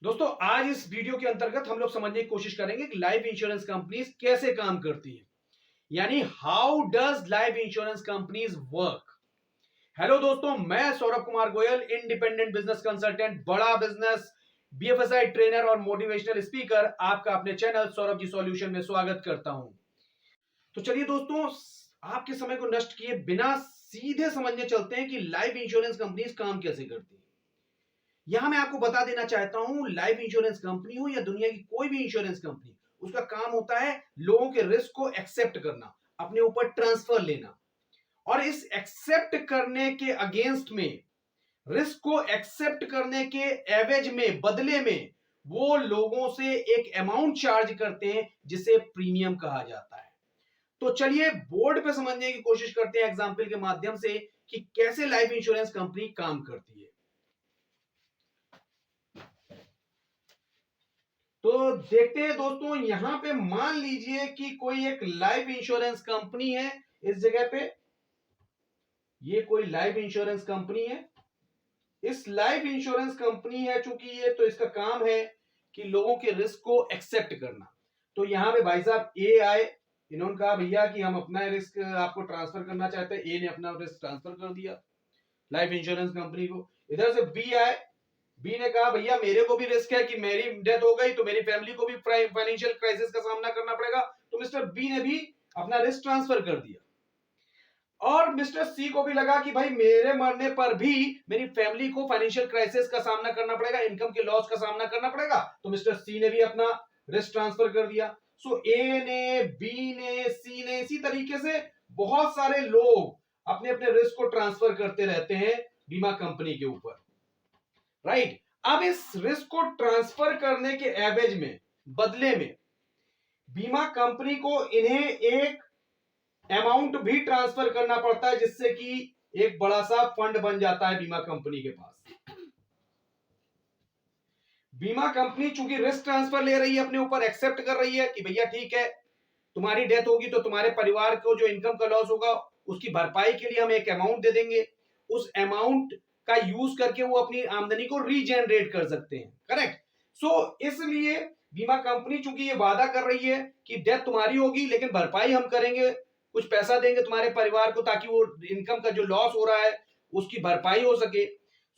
दोस्तों आज इस वीडियो के अंतर्गत हम लोग समझने की कोशिश करेंगे कि लाइफ इंश्योरेंस कंपनीज कैसे काम करती हैं, यानी how does life insurance companies work. Hello दोस्तों, मैं Saurabh Kumar Goyal, independent business consultant, बड़ा बिजनेस, बीएफएसआई ट्रेनर और मोटिवेशनल स्पीकर, आपका अपने चैनल सौरभ जी सॉल्यूशन में स्वागत करता हूं। तो चलिए दोस्तों, आपके समय को नष्ट किए बिना सीधे समझने चलते हैं कि लाइफ इंश्योरेंस कंपनीज काम कैसे करती हैं। यहां मैं आपको बता देना चाहता हूं, लाइफ इंश्योरेंस कंपनी हो या दुनिया की कोई भी इंश्योरेंस कंपनी, उसका काम होता है लोगों के रिस्क को एक्सेप्ट करना, अपने ऊपर ट्रांसफर लेना, और इस एक्सेप्ट करने के अगेंस्ट में, रिस्क को एक्सेप्ट करने के एवज में, बदले में वो लोगों से एक अमाउंट चार्ज करते हैं जिसे प्रीमियम कहा जाता है। तो चलिए बोर्ड पे समझने की कोशिश करते हैं एग्जाम्पल के माध्यम से कि कैसे लाइफ इंश्योरेंस कंपनी काम करती है। तो देखते हैं दोस्तों, यहां पे मान लीजिए कि कोई एक लाइफ इंश्योरेंस कंपनी है। इस जगह पे ये कोई लाइफ इंश्योरेंस कंपनी है। इस लाइफ इंश्योरेंस कंपनी है चूंकि ये, तो इसका काम है कि लोगों के रिस्क को एक्सेप्ट करना। तो यहां पे भाई साहब ए आए, इन्होंने कहा भैया कि हम अपना रिस्क आपको ट्रांसफर करना चाहते हैं। ए ने अपना रिस्क ट्रांसफर कर दिया लाइफ इंश्योरेंस कंपनी को। इधर से बी आए, बी ने कहा भैया मेरे को भी रिस्क है कि मेरी डेथ हो गई तो मेरी फैमिली को भी फाइनेंशियल क्राइसिस का सामना करना पड़ेगा, तो मिस्टर बी ने भी अपना रिस्क ट्रांसफर कर दिया। और मिस्टर सी को भी लगा कि भाई मेरे मरने पर भी मेरी फैमिली को फाइनेंशियल क्राइसिस का सामना करना पड़ेगा, इनकम के लॉस का सामना करना पड़ेगा, तो मिस्टर सी ने भी अपना रिस्क ट्रांसफर कर दिया। सो ए ने, बी ने, सी ने, इसी तरीके से बहुत सारे लोग अपने अपने रिस्क को ट्रांसफर करते रहते हैं बीमा कंपनी के ऊपर, राइट। अब इस रिस्क को ट्रांसफर करने के एवज में, बदले में, बीमा कंपनी को इन्हें एक अमाउंट भी ट्रांसफर करना पड़ता है, जिससे कि एक बड़ा सा फंड बन जाता है बीमा कंपनी के पास। बीमा कंपनी चूंकि रिस्क ट्रांसफर ले रही है, अपने ऊपर एक्सेप्ट कर रही है कि भैया ठीक है, तुम्हारी डेथ होगी तो तुम्हारे परिवार को जो इनकम का लॉस होगा उसकी भरपाई के लिए हम एक अमाउंट दे देंगे। उस अमाउंट का यूज करके वो अपनी आमदनी को रीजनरेट कर सकते हैं, करेक्ट। सो इसलिए बीमा कंपनी चूंकि ये वादा कर रही है कि डेथ तुम्हारी होगी लेकिन भरपाई हम करेंगे, कुछ पैसा देंगे तुम्हारे परिवार को ताकि वो इनकम का जो लॉस हो रहा है उसकी भरपाई हो सके।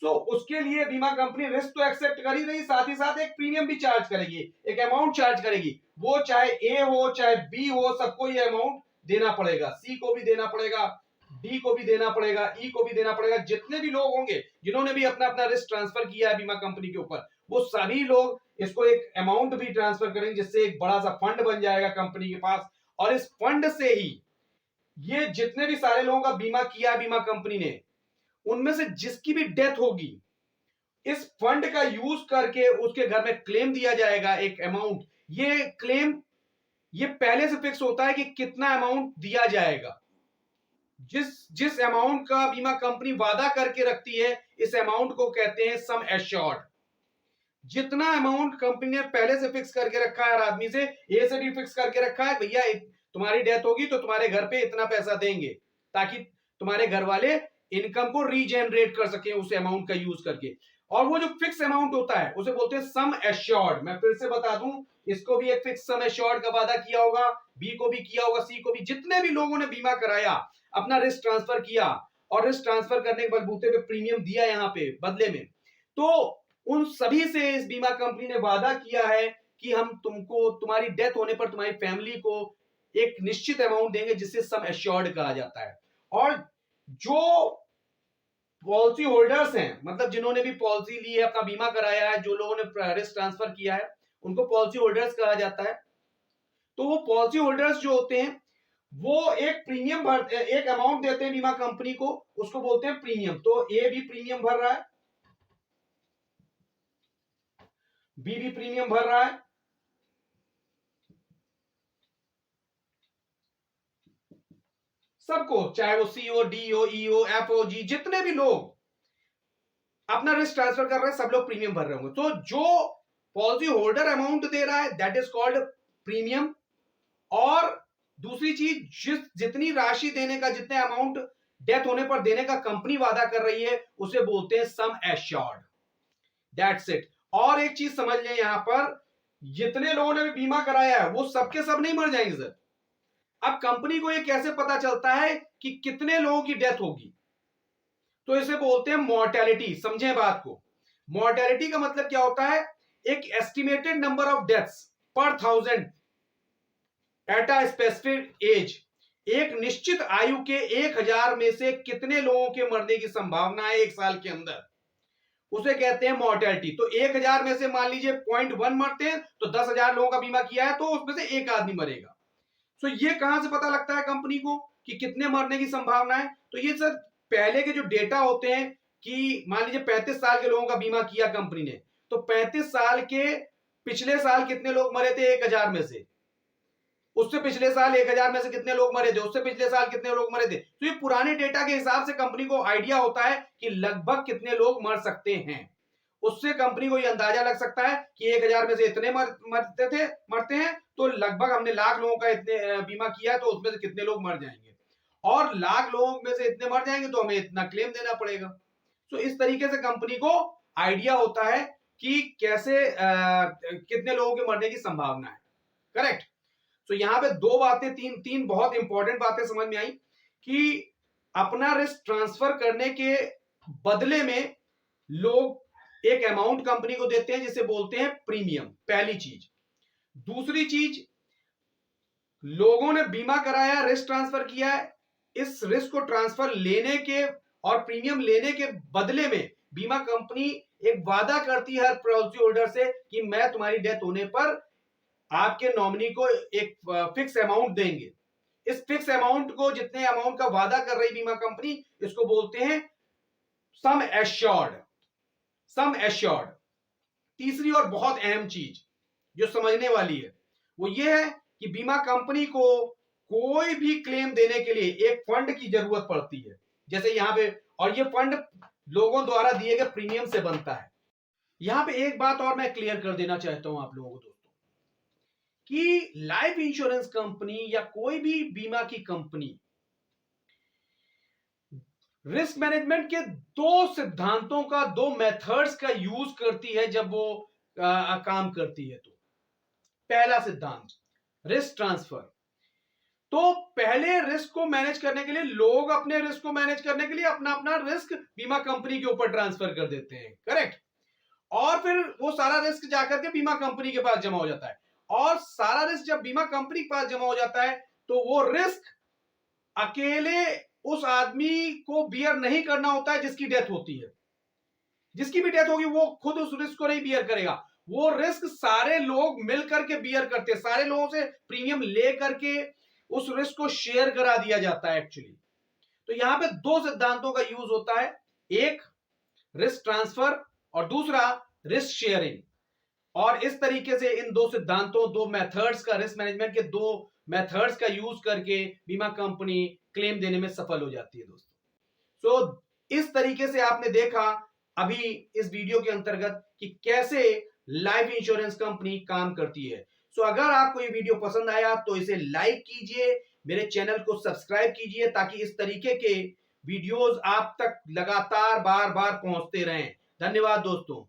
सो उसके लिए बीमा कंपनी रिस्क तो एक्सेप्ट कर ही रही, साथ ही साथ एक प्रीमियम भी चार्ज करेगी, एक अमाउंट चार्ज करेगी। वो चाहे ए हो चाहे बी हो, सबको ये अमाउंट देना पड़ेगा। सी को भी देना पड़ेगा, डी को भी देना पड़ेगा, ई को भी देना पड़ेगा। जितने भी लोग होंगे जिन्होंने भी अपना अपना रिस्क ट्रांसफर किया है बीमा कंपनी के ऊपर, वो सभी लोग इसको एक अमाउंट भी ट्रांसफर करेंगे, जिससे एक बड़ा सा फंड बन जाएगा कंपनी के पास। और इस फंड से ही ये जितने भी सारे लोगों का बीमा किया है बीमा कंपनी ने, उनमें से जिसकी भी डेथ होगी, इस फंड का यूज करके उसके घर में क्लेम दिया जाएगा एक अमाउंट। ये क्लेम ये पहले से फिक्स होता है कि कितना अमाउंट दिया जाएगा। जिस जिस अमाउंट का बीमा कंपनी वादा करके रखती है, इस अमाउंट को कहते हैं सम एश्योर्ड। जितना अमाउंट कंपनी ने पहले से फिक्स करके रखा है हर आदमी से, ए से भी फिक्स करके रखा है, भैया तुम्हारी डेथ होगी तो तुम्हारे घर पे इतना पैसा देंगे, ताकि तुम्हारे घर वाले इनकम को रीजनरेट कर सके उस अमाउंट का यूज करके। और वो जो फिक्स अमाउंट होता है उसे बोलते हैं सम एश्योर्ड। मैं फिर से बता दूं, इसको भी एक फिक्स सम एश्योर्ड का वादा किया होगा, बी को भी किया होगा, सी को भी। जितने भी लोगों ने बीमा कराया, अपना रिस्क ट्रांसफर किया और रिस्क ट्रांसफर करने के बलबूते पे प्रीमियम दिया यहां पे बदले में, तो उन सभी से इस बीमा कंपनी ने वादा किया है कि हम तुमको तुम्हारी डेथ होने पर तुम्हारी फैमिली को एक निश्चित अमाउंट देंगे, जिसे सम एश्योर्ड कहा जाता है। और जो पॉलिसी होल्डर्स हैं, मतलब जिन्होंने भी पॉलिसी ली है, अपना बीमा कराया है, जो लोगों ने रिस्क ट्रांसफर किया है, उनको पॉलिसी होल्डर्स कहा जाता है। तो वो पॉलिसी होल्डर्स जो होते हैं, वो एक प्रीमियम भर, एक अमाउंट देते हैं बीमा कंपनी को, उसको बोलते हैं प्रीमियम। तो ए भी प्रीमियम भर रहा है, बी भी प्रीमियम भर रहा है, सबको, चाहे वो सी हो, डी हो, ई हो, एफ हो, जी, जितने भी लोग अपना रिस्क ट्रांसफर कर रहे हैं, सब लोग प्रीमियम भर रहे होंगे। तो जो पॉलिसी होल्डर अमाउंट दे रहा है, दैट इज कॉल्ड प्रीमियम। और दूसरी चीज, जितनी राशि देने का, जितने अमाउंट डेथ होने पर देने का कंपनी वादा कर रही है, उसे बोलते हैं सम एश्योर्ड। That's it. और एक चीज समझ लें, यहां पर जितने लोगों ने भी बीमा कराया है वो सबके सब नहीं मर जाएंगे सर। अब कंपनी को ये कैसे पता चलता है कि कितने लोगों की डेथ होगी? तो इसे बोलते हैं मॉर्टेलिटी। समझें बात को। मॉर्टेलिटी का मतलब क्या होता है? एक एस्टिमेटेड नंबर ऑफ डेथ्स पर 1000 एट अ स्पेसिफिक एज। एक निश्चित आयु के 1000 में से कितने लोगों के मरने की संभावना है एक साल के अंदर, उसे कहते हैं मॉर्टेलिटी। तो 1000 में से मान लीजिए 0.1 मरते हैं, तो 10,000 लोगों का बीमा किया है तो उसमें से एक आदमी मरेगा। तो ये कहां से पता लगता है कंपनी को कि कितने मरने की संभावना है? तो ये सर पहले के जो डेटा होते हैं कि मान लीजिए 35 साल के लोगों का बीमा किया कंपनी ने, तो 35 साल के पिछले साल कितने लोग मरे थे 1000 में से, उससे पिछले साल 1000 में से कितने लोग मरे थे, उससे पिछले साल कितने लोग मरे थे। तो ये पुराने डेटा के हिसाब से कंपनी को आइडिया होता है कि लगभग कितने लोग मर सकते हैं। उससे कंपनी को ये अंदाजा लग सकता है कि 1000 में से इतने मरते हैं, तो लगभग हमने लाख लोगों का इतने बीमा किया है तो उसमें से कितने लोग मर जाएंगे, और लाख लोगों में से इतने मर जाएंगे तो हमें इतना क्लेम देना पड़ेगा। तो इस तरीके से कंपनी को आइडिया होता है कि कैसे कितने लोगों के मरने की संभावना है। करेक्ट। तो यहां पे दो बातें, तीन बहुत इंपॉर्टेंट बातें समझ में आई कि अपना रिस्क ट्रांसफर करने के बदले में लोग एक अमाउंट कंपनी को देते हैं जिसे बोलते हैं प्रीमियम, पहली चीज। दूसरी चीज, लोगों ने बीमा कराया, रिस्क ट्रांसफर किया है, इस रिस्क को ट्रांसफर लेने के और प्रीमियम लेने के बदले में बीमा कंपनी एक वादा करती है हर पॉलिसी होल्डर से कि मैं तुम्हारी डेथ होने पर आपके नॉमिनी को एक फिक्स अमाउंट देंगे। इस फिक्स अमाउंट को, जितने अमाउंट का वादा कर रही बीमा कंपनी, इसको बोलते हैं सम एश्योर्ड। Sum assured. तीसरी और बहुत अहम चीज जो समझने वाली है वो ये है कि बीमा कंपनी को कोई भी क्लेम देने के लिए एक फंड की जरूरत पड़ती है, जैसे यहां पे, और ये फंड लोगों द्वारा दिए गए प्रीमियम से बनता है। यहां पे एक बात और मैं क्लियर कर देना चाहता हूं आप लोगों को दोस्तों, कि लाइफ इंश्योरेंस कंपनी या कोई भी बीमा की कंपनी रिस्क मैनेजमेंट के दो सिद्धांतों का, दो मेथड्स का यूज करती है जब वो काम करती है। तो पहला सिद्धांत, रिस्क ट्रांसफर। तो पहले रिस्क को मैनेज करने के लिए लोग अपने रिस्क को मैनेज करने के लिए अपना अपना रिस्क बीमा कंपनी के ऊपर ट्रांसफर कर देते हैं। करेक्ट। और फिर वो सारा रिस्क जाकर के बीमा कंपनी के पास जमा हो जाता है, और सारा रिस्क जब बीमा कंपनी के पास जमा हो जाता है तो वो रिस्क अकेले उस आदमी को बियर नहीं करना होता है जिसकी डेथ होती है। जिसकी भी डेथ होगी वो खुद उस रिस्क को नहीं बियर करेगा, वो रिस्क सारे लोग मिलकर के बियर करते हैं, सारे लोगों से प्रीमियम ले करके उस रिस्क को शेयर करा दिया जाता है एक्चुअली। तो यहां पे दो सिद्धांतों का यूज होता है, एक रिस्क ट्रांसफर और दूसरा रिस्क शेयरिंग। और इस तरीके से इन दो सिद्धांतों, दो मेथड्स का, रिस्क मैनेजमेंट के दो मेथड्स का यूज करके बीमा कंपनी क्लेम देने में सफल हो जाती है दोस्तों। सो इस तरीके से आपने देखा अभी इस वीडियो के अंतर्गत कि कैसे लाइफ इंश्योरेंस कंपनी काम करती है। सो अगर आपको ये वीडियो पसंद आया तो इसे लाइक कीजिए, मेरे चैनल को सब्सक्राइब कीजिए ताकि इस तरीके के वीडियोस आप तक लगातार बार बार पहुंचते रहें। धन्यवाद दोस्तों।